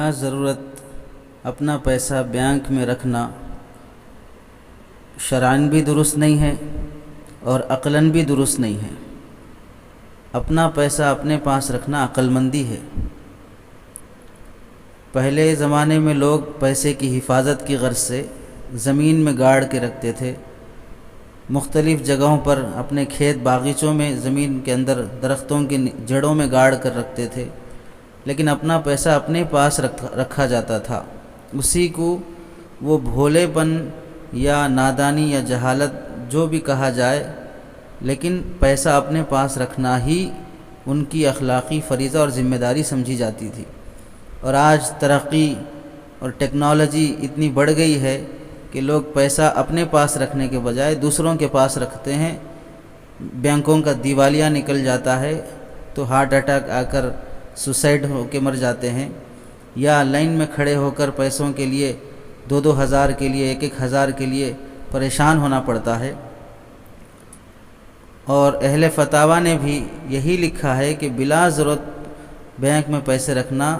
بلا ضرورت اپنا پیسہ بینک میں رکھنا شرعاً بھی درست نہیں ہے اور عقلاً بھی درست نہیں ہے۔ اپنا پیسہ اپنے پاس رکھنا عقل مندی ہے۔ پہلے زمانے میں لوگ پیسے کی حفاظت کی غرض سے زمین میں گاڑ کے رکھتے تھے، مختلف جگہوں پر اپنے کھیت باغیچوں میں زمین کے اندر درختوں کی جڑوں میں گاڑ کر رکھتے تھے، لیکن اپنا پیسہ اپنے پاس رکھا جاتا تھا۔ اسی کو وہ بھولے پن یا نادانی یا جہالت جو بھی کہا جائے، لیکن پیسہ اپنے پاس رکھنا ہی ان کی اخلاقی فریضہ اور ذمہ داری سمجھی جاتی تھی۔ اور آج ترقی اور ٹیکنالوجی اتنی بڑھ گئی ہے کہ لوگ پیسہ اپنے پاس رکھنے کے بجائے دوسروں کے پاس رکھتے ہیں۔ بینکوں کا دیوالیہ نکل جاتا ہے تو ہارٹ اٹیک آ کر سوسائڈ ہو کے مر جاتے ہیں، یا لائن میں کھڑے ہو کر پیسوں کے لیے 2-2 ہزار کے لیے 1-1 ہزار کے لیے پریشان ہونا پڑتا ہے۔ اور اہل فتاویٰ نے بھی یہی لکھا ہے کہ بلا ضرورت بینک میں پیسے رکھنا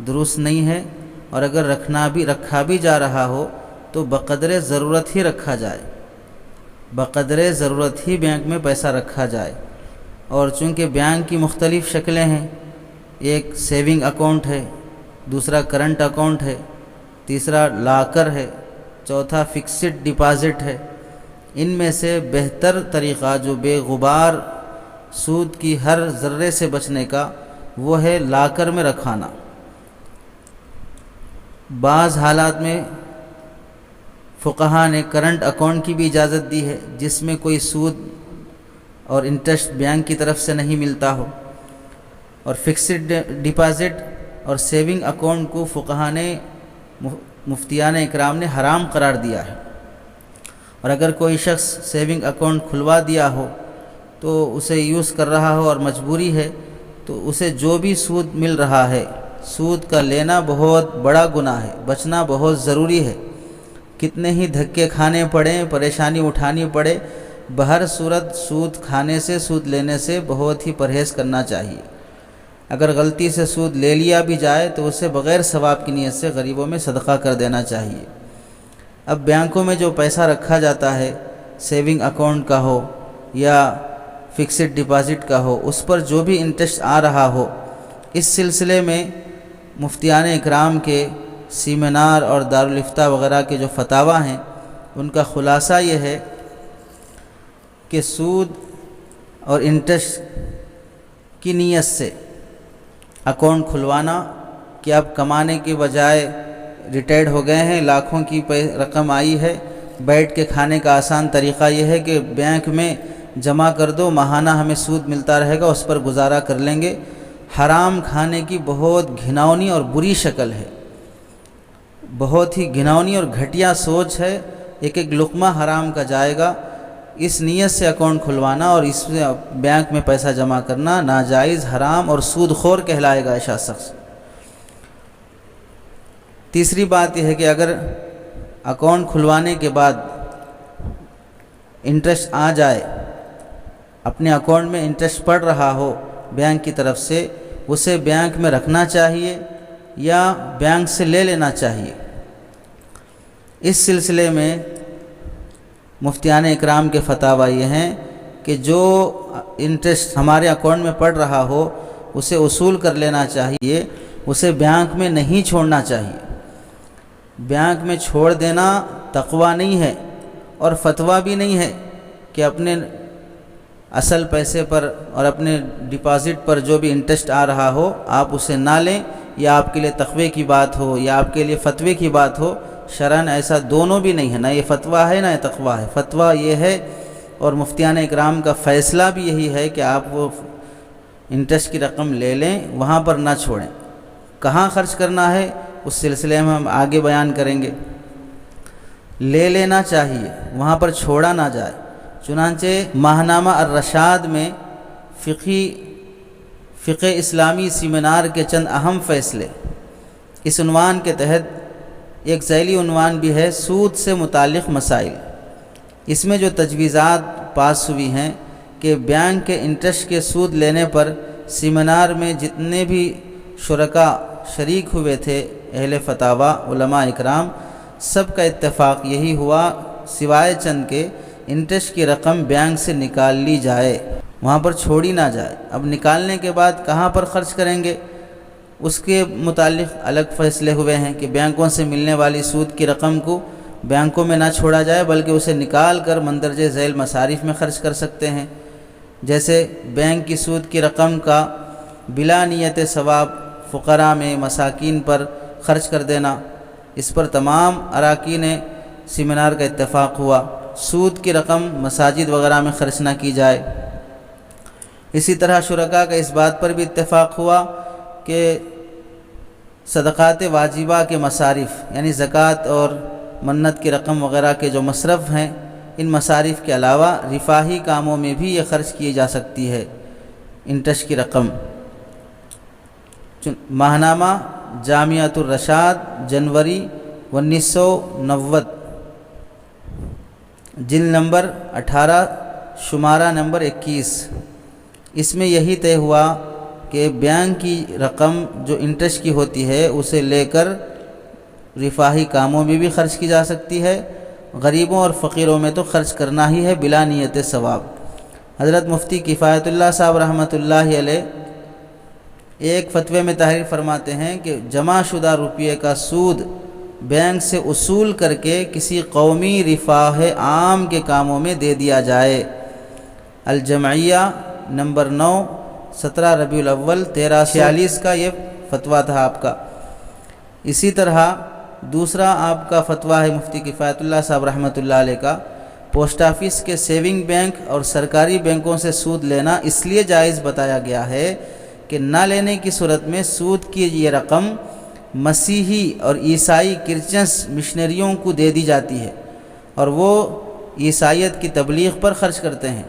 درست نہیں ہے، اور اگر رکھا بھی جا رہا ہو تو بقدر ضرورت ہی رکھا جائے، بقدر ضرورت ہی بینک میں پیسہ رکھا جائے۔ اور چونکہ بینک کی مختلف شکلیں ہیں، ایک سیونگ اکاؤنٹ ہے، دوسرا کرنٹ اکاؤنٹ ہے، تیسرا لاکر ہے، چوتھا فکسڈ ڈپازٹ ہے، ان میں سے بہتر طریقہ جو بے غبار سود کی ہر ذرے سے بچنے کا وہ ہے لاکر میں رکھانا۔ بعض حالات میں فقہا نے کرنٹ اکاؤنٹ کی بھی اجازت دی ہے جس میں کوئی سود اور انٹرسٹ بینک کی طرف سے نہیں ملتا ہو، اور فکسڈ ڈپازٹ اور سیونگ اکاؤنٹ کو فقہا نے مفتیان اکرام نے حرام قرار دیا ہے۔ اور اگر کوئی شخص سیونگ اکاؤنٹ کھلوا دیا ہو تو اسے یوز کر رہا ہو اور مجبوری ہے، تو اسے جو بھی سود مل رہا ہے، سود کا لینا بہت بڑا گناہ ہے، بچنا بہت ضروری ہے۔ کتنے ہی دھکے کھانے پڑیں، پریشانی اٹھانی پڑے، بہر صورت سود کھانے سے، سود لینے سے بہت ہی پرہیز کرنا چاہیے۔ اگر غلطی سے سود لے لیا بھی جائے تو اسے بغیر ثواب کی نیت سے غریبوں میں صدقہ کر دینا چاہیے۔ اب بینکوں میں جو پیسہ رکھا جاتا ہے، سیونگ اکاؤنٹ کا ہو یا فکسڈ ڈپازٹ کا ہو، اس پر جو بھی انٹرسٹ آ رہا ہو، اس سلسلے میں مفتیان اکرام کے سیمینار اور دارالافتاء وغیرہ کے جو فتاویٰ ہیں، ان کا خلاصہ یہ ہے کہ سود اور انٹرسٹ کی نیت سے اکاؤنٹ کھلوانا کہ اب کمانے کے بجائے ریٹائرڈ ہو گئے ہیں، لاکھوں کی رقم آئی ہے، بیٹھ کے کھانے کا آسان طریقہ یہ ہے کہ بینک میں جمع کر دو، ماہانہ ہمیں سود ملتا رہے گا، اس پر گزارا کر لیں گے۔ حرام کھانے کی بہت گھناؤنی اور بری شکل ہے، بہت ہی گھناؤنی اور گھٹیا سوچ ہے۔ ایک ایک لقمہ حرام کا جائے گا، اس نیت سے اکاؤنٹ کھلوانا اور اس میں بینک میں پیسہ جمع کرنا ناجائز، حرام اور سود خور کہلائے گا ایسا شخص۔ تیسری بات یہ ہے کہ اگر اکاؤنٹ کھلوانے کے بعد انٹرسٹ آ جائے، اپنے اکاؤنٹ میں انٹرسٹ پڑ رہا ہو بینک کی طرف سے، اسے بینک میں رکھنا چاہیے یا بینک سے لے لینا چاہیے۔ اس سلسلے میں مفتیان اکرام کے فتاویٰ یہ ہیں کہ جو انٹرسٹ ہمارے اکاؤنٹ میں پڑ رہا ہو اسے وصول کر لینا چاہیے، اسے بینک میں نہیں چھوڑنا چاہیے۔ بینک میں چھوڑ دینا تقویٰ نہیں ہے اور فتویٰ بھی نہیں ہے کہ اپنے اصل پیسے پر اور اپنے ڈپازٹ پر جو بھی انٹرسٹ آ رہا ہو آپ اسے نہ لیں، یا آپ کے لیے تقوی کی بات ہو یا آپ کے لیے فتوے کی بات ہو۔ شرعاً ایسا دونوں بھی نہیں ہے، نہ یہ فتویٰ ہے نہ یہ تقویٰ ہے۔ فتویٰ یہ ہے اور مفتیان اکرام کا فیصلہ بھی یہی ہے کہ آپ وہ انٹرسٹ کی رقم لے لیں، وہاں پر نہ چھوڑیں۔ کہاں خرچ کرنا ہے اس سلسلے میں ہم آگے بیان کریں گے۔ لے لینا چاہیے، وہاں پر چھوڑا نہ جائے۔ چنانچہ ماہنامہ الرشاد میں فقہ اسلامی سیمینار کے چند اہم فیصلے، اس عنوان کے تحت ایک ذیلی عنوان بھی ہے، سود سے متعلق مسائل۔ اس میں جو تجویزات پاس ہوئی ہیں کہ بینک کے انٹرسٹ کے سود لینے پر سیمینار میں جتنے بھی شرکاء شریک ہوئے تھے، اہل فتاوا علماء اکرام سب کا اتفاق یہی ہوا سوائے چند کے انٹرسٹ کی رقم بینک سے نکال لی جائے، وہاں پر چھوڑی نہ جائے۔ اب نکالنے کے بعد کہاں پر خرچ کریں گے اس کے متعلق الگ فیصلے ہوئے ہیں کہ بینکوں سے ملنے والی سود کی رقم کو بینکوں میں نہ چھوڑا جائے بلکہ اسے نکال کر مندرجہ ذیل مصارف میں خرچ کر سکتے ہیں، جیسے بینک کی سود کی رقم کا بلا نیت ثواب فقراء میں مساکین پر خرچ کر دینا۔ اس پر تمام اراکین سیمینار کا اتفاق ہوا۔ سود کی رقم مساجد وغیرہ میں خرچ نہ کی جائے۔ اسی طرح شرکاء کا اس بات پر بھی اتفاق ہوا کہ صدقات واجبہ کے مصارف یعنی زکوٰۃ اور منت کی رقم وغیرہ کے جو مصرف ہیں، ان مصارف کے علاوہ رفاہی کاموں میں بھی یہ خرچ کی جا سکتی ہے انٹرسٹ کی رقم۔ ماہنامہ جامعۃ الرشاد جنوری 1990 جلد نمبر 18 شمارہ نمبر 21، اس میں یہی طے ہوا کہ بینک کی رقم جو انٹرسٹ کی ہوتی ہے اسے لے کر رفاہی کاموں میں بھی خرچ کی جا سکتی ہے، غریبوں اور فقیروں میں تو خرچ کرنا ہی ہے بلا نیت ثواب۔ حضرت مفتی کفایت اللہ صاحب رحمۃ اللہ علیہ ایک فتوے میں تحریر فرماتے ہیں کہ جمع شدہ روپیے کا سود بینک سے اصول کر کے کسی قومی رفاہ عام کے کاموں میں دے دیا جائے۔ الجمعیہ نمبر 9 17 ربیع الاول 1346 کا یہ فتویٰ تھا آپ کا۔ اسی طرح دوسرا آپ کا فتویٰ ہے مفتی کفایت اللہ صاحب رحمۃ اللہ علیہ کا، پوسٹ آفس کے سیونگ بینک اور سرکاری بینکوں سے سود لینا اس لیے جائز بتایا گیا ہے کہ نہ لینے کی صورت میں سود کی یہ رقم مسیحی اور عیسائی کرسچنس مشنریوں کو دے دی جاتی ہے اور وہ عیسائیت کی تبلیغ پر خرچ کرتے ہیں۔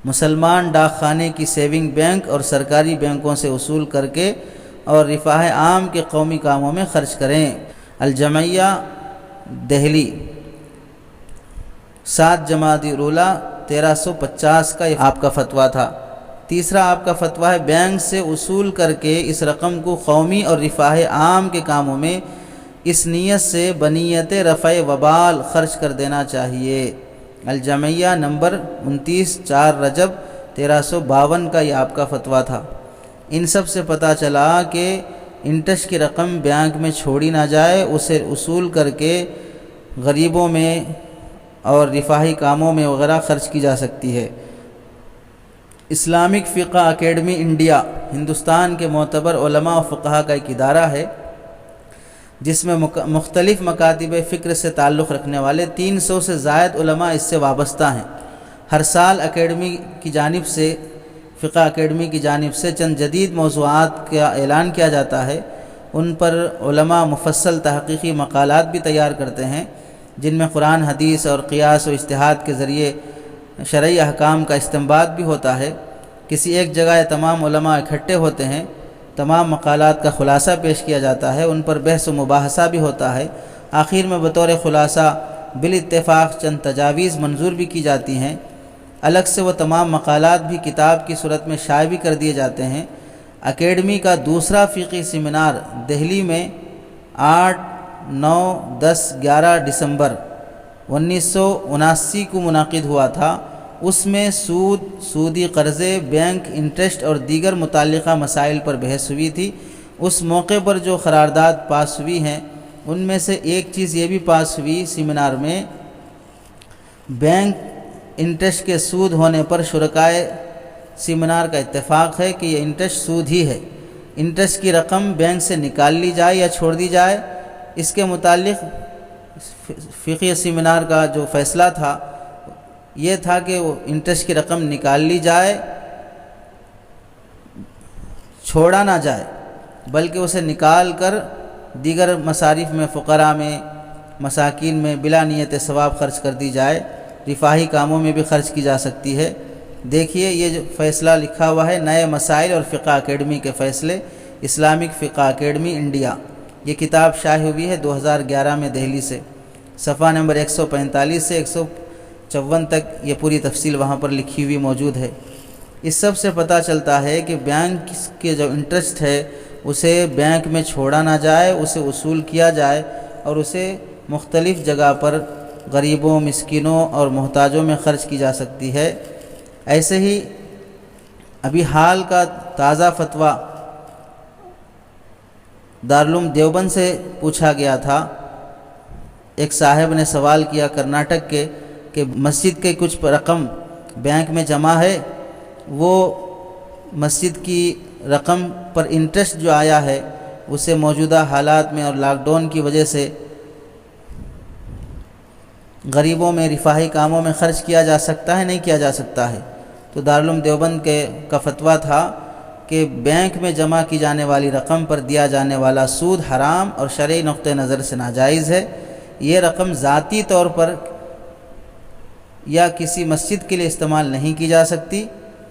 مسلمان ڈاک خانے کی سیونگ بینک اور سرکاری بینکوں سے اصول کر کے اور رفاہ عام کے قومی کاموں میں خرچ کریں۔ الجمعیہ دہلی 7 جمادی الاولیٰ 1350 کا یہ آپ کا فتویٰ تھا۔ تیسرا آپ کا فتویٰ ہے بینک سے اصول کر کے اس رقم کو قومی اور رفاہ عام کے کاموں میں اس نیت سے بنیت رفع وبال خرچ کر دینا چاہیے۔ الجمعیہ نمبر 29 4 رجب 1352 کا یہ آپ کا فتویٰ تھا۔ ان سب سے پتہ چلا کہ انٹرسٹ کی رقم بینک میں چھوڑی نہ جائے، اسے اصول کر کے غریبوں میں اور رفاہی کاموں میں وغیرہ خرچ کی جا سکتی ہے۔ اسلامک فقہ اکیڈمی انڈیا ہندوستان کے معتبر علماء و فقہا کا ایک ادارہ ہے جس میں مختلف مکاتب فکر سے تعلق رکھنے والے 300 سے زائد علماء اس سے وابستہ ہیں۔ ہر سال اکیڈمی کی جانب سے فقہ اکیڈمی کی جانب سے چند جدید موضوعات کا اعلان کیا جاتا ہے، ان پر علماء مفصل تحقیقی مقالات بھی تیار کرتے ہیں جن میں قرآن حدیث اور قیاس و اجتہاد کے ذریعے شرعی احکام کا استنباط بھی ہوتا ہے۔ کسی ایک جگہ تمام علماء اکٹھے ہوتے ہیں، تمام مقالات کا خلاصہ پیش کیا جاتا ہے، ان پر بحث و مباحثہ بھی ہوتا ہے۔ آخر میں بطور خلاصہ بالاتفاق چند تجاویز منظور بھی کی جاتی ہیں۔ الگ سے وہ تمام مقالات بھی کتاب کی صورت میں شائع بھی کر دیے جاتے ہیں۔ اکیڈمی کا دوسرا فقہی سیمینار دہلی میں 8 9 10 11 دسمبر 1979 کو منعقد ہوا تھا۔ اس میں سود، سودی قرضے، بینک انٹرسٹ اور دیگر متعلقہ مسائل پر بحث ہوئی تھی۔ اس موقع پر جو قرارداد پاس ہوئی ہیں ان میں سے ایک چیز یہ بھی پاس ہوئی سیمینار میں، بینک انٹرسٹ کے سود ہونے پر شرکائے سیمینار کا اتفاق ہے کہ یہ انٹرسٹ سود ہی ہے۔ انٹرسٹ کی رقم بینک سے نکال لی جائے یا چھوڑ دی جائے، اس کے متعلق فقہی سیمینار کا جو فیصلہ تھا یہ تھا کہ وہ انٹرسٹ کی رقم نکال لی جائے، چھوڑا نہ جائے، بلکہ اسے نکال کر دیگر مصارف میں فقراء میں مساکین میں بلا نیت ثواب خرچ کر دی جائے، رفاہی کاموں میں بھی خرچ کی جا سکتی ہے۔ دیکھیے یہ جو فیصلہ لکھا ہوا ہے، نئے مسائل اور فقہ اکیڈمی کے فیصلے، اسلامک فقہ اکیڈمی انڈیا، یہ کتاب شائع ہوئی ہے 2011 میں دہلی سے۔ صفحہ نمبر 145 سے 154 تک یہ پوری تفصیل وہاں پر لکھی ہوئی موجود ہے۔ اس سب سے پتہ چلتا ہے کہ بینک کے جو انٹرسٹ ہے اسے بینک میں چھوڑا نہ جائے، اسے وصول کیا جائے اور اسے مختلف جگہ پر غریبوں، مسکینوں اور محتاجوں میں خرچ کی جا سکتی ہے۔ ایسے ہی ابھی حال کا تازہ فتویٰ دارالعلوم دیوبند سے پوچھا گیا تھا۔ ایک صاحب نے سوال کیا کرناٹک کے کہ مسجد کے کچھ رقم بینک میں جمع ہے، وہ مسجد کی رقم پر انٹرسٹ جو آیا ہے اسے موجودہ حالات میں اور لاک ڈاؤن کی وجہ سے غریبوں میں رفاہی کاموں میں خرچ کیا جا سکتا ہے، نہیں کیا جا سکتا ہے؟ تو دارالعلوم دیوبند کا فتویٰ تھا کہ بینک میں جمع کی جانے والی رقم پر دیا جانے والا سود حرام اور شرعی نقطہ نظر سے ناجائز ہے۔ یہ رقم ذاتی طور پر یا کسی مسجد کے لیے استعمال نہیں کی جا سکتی،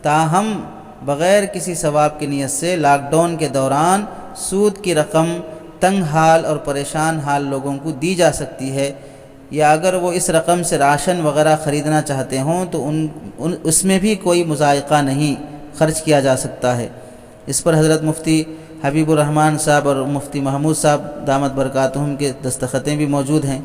تاہم بغیر کسی ثواب کی نیت سے لاک ڈاؤن کے دوران سود کی رقم تنگ حال اور پریشان حال لوگوں کو دی جا سکتی ہے، یا اگر وہ اس رقم سے راشن وغیرہ خریدنا چاہتے ہوں تو اس میں بھی کوئی مضائقہ نہیں، خرچ کیا جا سکتا ہے۔ اس پر حضرت مفتی حبیب الرحمن صاحب اور مفتی محمود صاحب دامت برکاتہم کے دستخطیں بھی موجود ہیں۔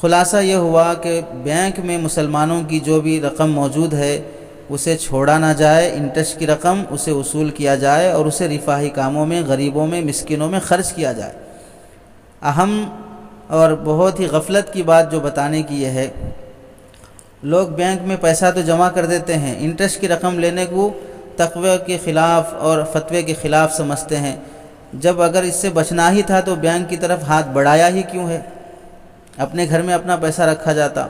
خلاصہ یہ ہوا کہ بینک میں مسلمانوں کی جو بھی رقم موجود ہے اسے چھوڑا نہ جائے، انٹرسٹ کی رقم اسے وصول کیا جائے اور اسے رفاہی کاموں میں، غریبوں میں، مسکینوں میں خرچ کیا جائے۔ اہم اور بہت ہی غفلت کی بات جو بتانے کی یہ ہے، لوگ بینک میں پیسہ تو جمع کر دیتے ہیں، انٹرسٹ کی رقم لینے کو تقوی کے خلاف اور فتوے کے خلاف سمجھتے ہیں۔ جب اگر اس سے بچنا ہی تھا تو بینک کی طرف ہاتھ بڑھایا ہی کیوں ہے؟ اپنے گھر میں اپنا پیسہ رکھا جاتا،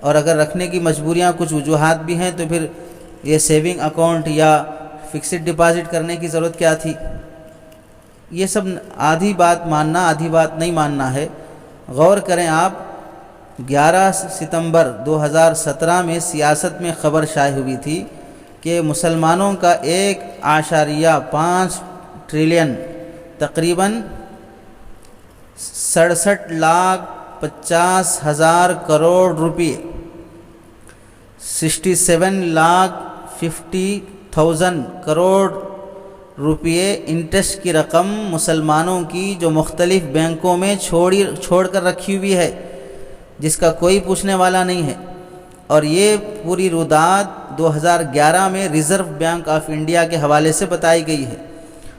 اور اگر رکھنے کی مجبوریاں کچھ وجوہات بھی ہیں تو پھر یہ سیونگ اکاؤنٹ یا فکسڈ ڈپازٹ کرنے کی ضرورت کیا تھی؟ یہ سب آدھی بات ماننا، آدھی بات نہیں ماننا ہے۔ غور کریں آپ، 11 ستمبر 2017 میں سیاست میں خبر شائع ہوئی تھی کہ مسلمانوں کا 1.5 ٹریلین تقریباً 67,50,000 کروڑ روپے 67,50,000 کروڑ روپے انٹرسٹ کی رقم مسلمانوں کی جو مختلف بینکوں میں چھوڑ کر رکھی ہوئی ہے، جس کا کوئی پوچھنے والا نہیں ہے۔ اور یہ پوری روداد 2011 میں ریزرو بینک آف انڈیا کے حوالے سے بتائی گئی ہے،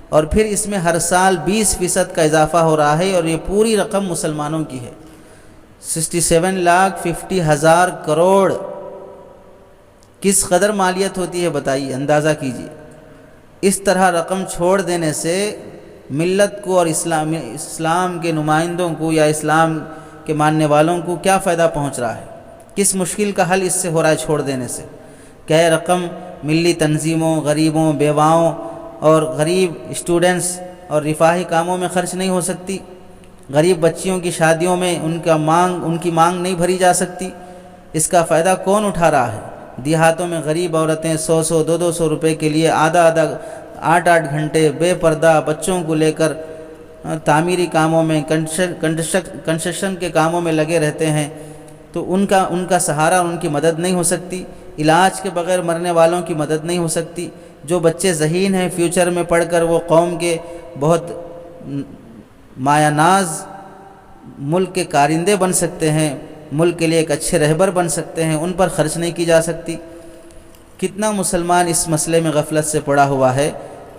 اور پھر اس میں ہر سال 20% کا اضافہ ہو رہا ہے، اور یہ پوری رقم مسلمانوں کی ہے۔ 67,50,000 کروڑ کس قدر مالیت ہوتی ہے بتائیے، اندازہ کیجیے۔ اس طرح رقم چھوڑ دینے سے ملت کو اور اسلام کے نمائندوں کو یا اسلام کے ماننے والوں کو کیا فائدہ پہنچ رہا ہے؟ کس مشکل کا حل اس سے ہو رہا ہے چھوڑ دینے سے؟ کیا یہ رقم ملی تنظیموں، غریبوں، بیواؤں اور غریب اسٹوڈنٹس اور رفاہی کاموں میں خرچ نہیں ہو سکتی؟ غریب بچیوں کی شادیوں میں ان کی مانگ نہیں بھری جا سکتی؟ اس کا فائدہ کون اٹھا رہا ہے؟ دیہاتوں میں غریب عورتیں 100 200 روپے کے لیے آدھا 8 گھنٹے بے پردہ بچوں کو لے کر تعمیری کاموں میں، کنسٹرکشن کے کاموں میں لگے رہتے ہیں، تو ان کا سہارا، ان کی مدد نہیں ہو سکتی؟ علاج کے بغیر مرنے والوں کی مدد نہیں ہو سکتی؟ جو بچے ذہین ہیں، فیوچر میں پڑھ کر وہ قوم کے بہت مایہ ناز ملک کے کارندے بن سکتے ہیں، ملک کے لیے ایک اچھے رہبر بن سکتے ہیں، ان پر خرچ نہیں کی جا سکتی؟ کتنا مسلمان اس مسئلے میں غفلت سے پڑا ہوا ہے،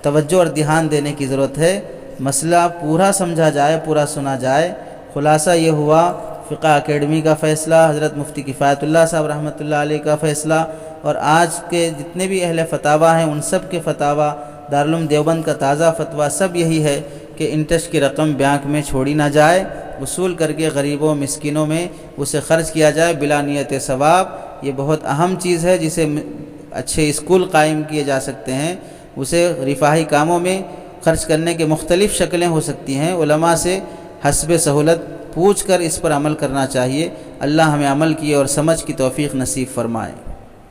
توجہ اور دھیان دینے کی ضرورت ہے۔ مسئلہ پورا سمجھا جائے، پورا سنا جائے۔ خلاصہ یہ ہوا، فقہ اکیڈمی کا فیصلہ، حضرت مفتی کفایت اللہ صاحب رحمۃ اللہ علیہ کا فیصلہ، اور آج کے جتنے بھی اہل فتاویٰ ہیں ان سب کے فتاویٰ، دارالعلوم دیوبند کا تازہ فتویٰ سب یہی ہے کہ انٹرسٹ کی رقم بینک میں چھوڑی نہ جائے، وصول کر کے غریبوں، مسکینوں میں اسے خرچ کیا جائے بلا نیت ثواب۔ یہ بہت اہم چیز ہے، جسے اچھے اسکول قائم کیے جا سکتے ہیں، اسے رفاہی کاموں میں خرچ کرنے کے مختلف شکلیں ہو سکتی ہیں۔ علماء سے حسب سہولت پوچھ کر اس پر عمل کرنا چاہیے۔ اللہ ہمیں عمل کی اور سمجھ کی توفیق نصیب فرمائے۔